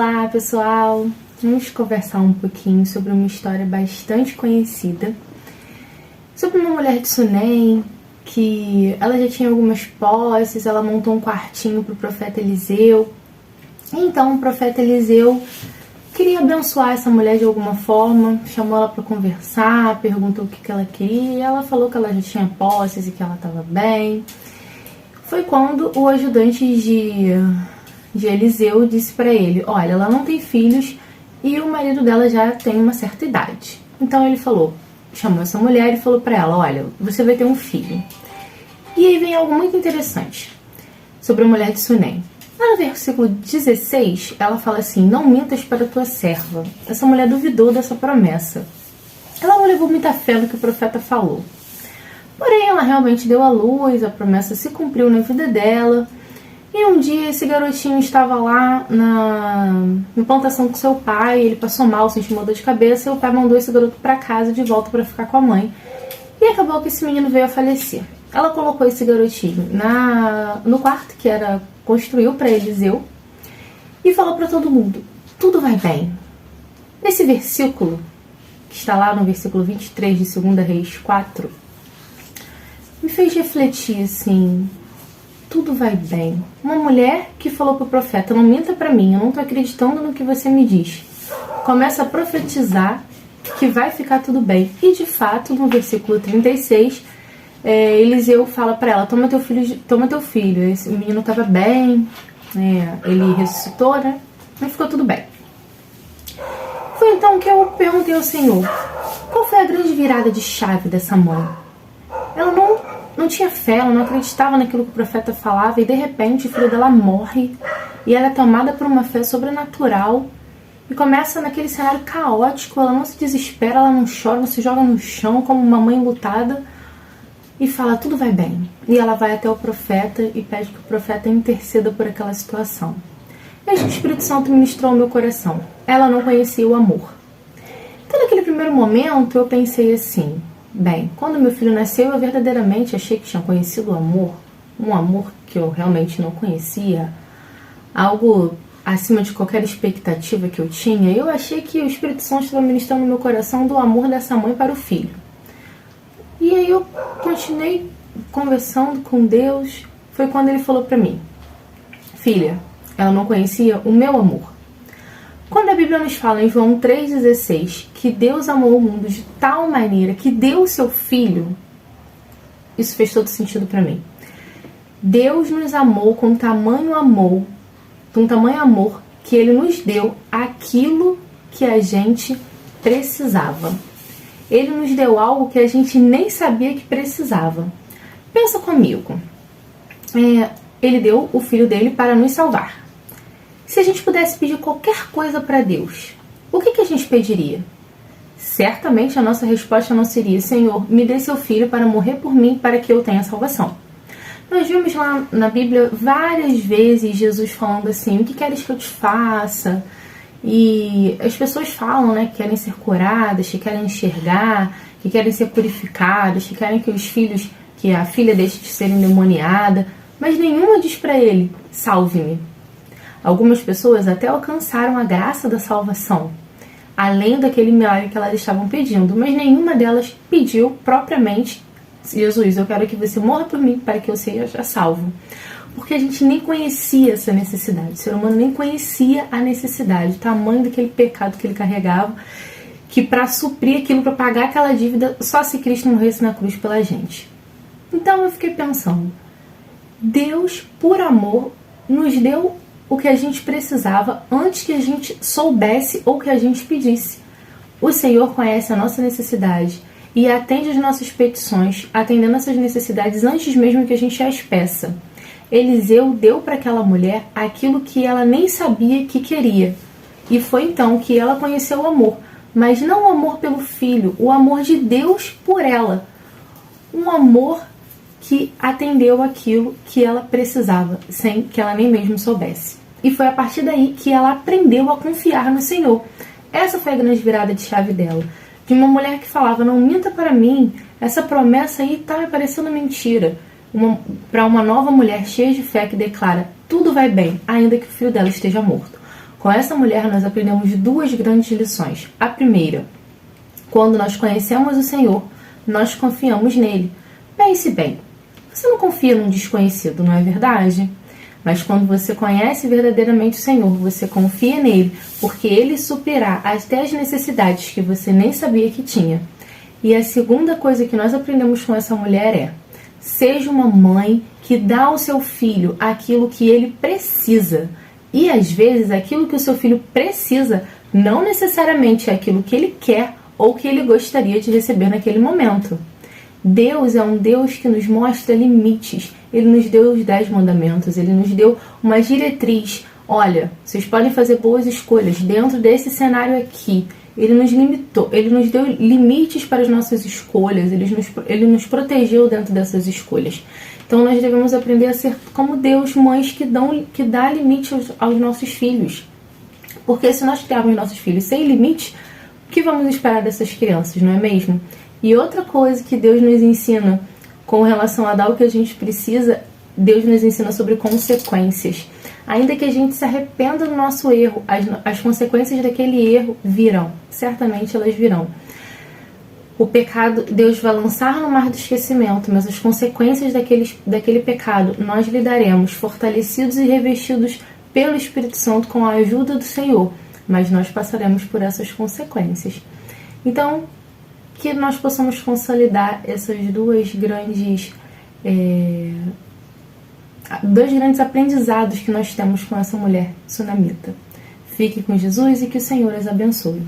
Olá pessoal, vamos conversar um pouquinho sobre uma história bastante conhecida, sobre uma mulher de Sunem, que ela já tinha algumas posses, ela montou um quartinho para o profeta Eliseu. Então o profeta Eliseu queria abençoar essa mulher de alguma forma, chamou ela para conversar, perguntou o que ela queria, e ela falou que ela já tinha posses e que ela estava bem. Foi quando o ajudante de Eliseu disse para ele: olha, ela não tem filhos e o marido dela já tem uma certa idade. Então ele chamou essa mulher e falou para ela: olha, você vai ter um filho. E aí vem algo muito interessante sobre a mulher de Sunem. Lá no versículo 16, ela fala assim: não mintas para a tua serva. Essa mulher duvidou dessa promessa. Ela não levou muita fé no que o profeta falou. Porém, ela realmente deu à luz, a promessa se cumpriu na vida dela. E um dia esse garotinho estava lá na plantação com seu pai, ele passou mal, sentiu uma dor de cabeça, e o pai mandou esse garoto para casa de volta para ficar com a mãe. E acabou que esse menino veio a falecer. Ela colocou esse garotinho no quarto que construiu para Eliseu e falou para todo mundo: tudo vai bem. Esse versículo, que está lá no versículo 23 de 2 Reis 4, me fez refletir assim: tudo vai bem. Uma mulher que falou para o profeta: não minta para mim, eu não estou acreditando no que você me diz. Começa a profetizar que vai ficar tudo bem. E de fato, no versículo 36, Eliseu fala para ela: toma teu filho. Esse menino estava bem, ele ressuscitou, né? Mas ficou tudo bem. Foi então que eu perguntei ao Senhor: qual foi a grande virada de chave dessa mãe? Ela não tinha fé, ela não acreditava naquilo que o profeta falava, e de repente o filho dela morre e ela é tomada por uma fé sobrenatural e começa naquele cenário caótico. Ela não se desespera, ela não chora, não se joga no chão como uma mãe lutada e fala: tudo vai bem. E ela vai até o profeta e pede que o profeta interceda por aquela situação. E o Espírito Santo ministrou ao meu coração: ela não conhecia o amor. Então naquele primeiro momento eu pensei assim: bem, quando meu filho nasceu, eu verdadeiramente achei que tinha conhecido o amor, um amor que eu realmente não conhecia, algo acima de qualquer expectativa que eu tinha. Eu achei que o Espírito Santo estava ministrando no meu coração do amor dessa mãe para o filho. E aí eu continuei conversando com Deus. Foi quando ele falou para mim: filha, ela não conhecia o meu amor. Quando a Bíblia nos fala em João 3,16 que Deus amou o mundo de tal maneira que deu o seu Filho, isso fez todo sentido para mim. Deus nos amou com tamanho amor que Ele nos deu aquilo que a gente precisava. Ele nos deu algo que a gente nem sabia que precisava. Pensa comigo. Ele deu o Filho dele para nos salvar. Se a gente pudesse pedir qualquer coisa para Deus, o que a gente pediria? Certamente a nossa resposta não seria: Senhor, me dê seu filho para morrer por mim, para que eu tenha salvação. Nós vimos lá na Bíblia várias vezes Jesus falando assim: o que queres que eu te faça? E as pessoas falam, né, que querem ser curadas, que querem enxergar, que querem ser purificadas, que querem que a filha deixe de ser endemoniada, mas nenhuma diz para ele: salve-me. Algumas pessoas até alcançaram a graça da salvação, além daquele milagre que elas estavam pedindo, mas nenhuma delas pediu propriamente: Jesus, eu quero que você morra por mim para que eu seja salvo. Porque a gente nem conhecia essa necessidade, o ser humano nem conhecia a necessidade, o tamanho daquele pecado que ele carregava, que para suprir aquilo, para pagar aquela dívida, só se Cristo morresse na cruz pela gente. Então eu fiquei pensando: Deus, por amor, nos deu o que a gente precisava antes que a gente soubesse ou que a gente pedisse. O Senhor conhece a nossa necessidade e atende as nossas petições, atendendo essas necessidades antes mesmo que a gente as peça. Eliseu deu para aquela mulher aquilo que ela nem sabia que queria. E foi então que ela conheceu o amor, mas não o amor pelo filho, o amor de Deus por ela. Um amor que atendeu aquilo que ela precisava, sem que ela nem mesmo soubesse. E foi a partir daí que ela aprendeu a confiar no Senhor. Essa foi a grande virada de chave dela. De uma mulher que falava: não minta para mim, essa promessa aí tá me parecendo mentira. Para uma nova mulher cheia de fé que declara: tudo vai bem, ainda que o filho dela esteja morto. Com essa mulher nós aprendemos duas grandes lições. A primeira, quando nós conhecemos o Senhor, nós confiamos nele. Pense bem, você não confia num desconhecido, não é verdade? Mas quando você conhece verdadeiramente o Senhor, você confia nele, porque ele suprirá até as necessidades que você nem sabia que tinha. E a segunda coisa que nós aprendemos com essa mulher é: seja uma mãe que dá ao seu filho aquilo que ele precisa. E às vezes aquilo que o seu filho precisa não necessariamente é aquilo que ele quer ou que ele gostaria de receber naquele momento. Deus é um Deus que nos mostra limites. Ele nos deu os 10 mandamentos, ele nos deu uma diretriz. Olha, vocês podem fazer boas escolhas dentro desse cenário aqui. Ele nos limitou, ele nos deu limites para as nossas escolhas, ele nos protegeu dentro dessas escolhas. Então nós devemos aprender a ser como Deus, mães que dá limite aos nossos filhos. Porque se nós criarmos nossos filhos sem limite, o que vamos esperar dessas crianças, não é mesmo? E outra coisa que Deus nos ensina com relação a dar o que a gente precisa, Deus nos ensina sobre consequências. Ainda que a gente se arrependa do nosso erro, as consequências daquele erro virão. Certamente elas virão. O pecado, Deus vai lançar no mar do esquecimento, mas as consequências daquele pecado nós lidaremos, fortalecidos e revestidos pelo Espírito Santo com a ajuda do Senhor. Mas nós passaremos por essas consequências. Então, que nós possamos consolidar essas dois grandes aprendizados que nós temos com essa mulher sunamita. Fique com Jesus e que o Senhor as abençoe.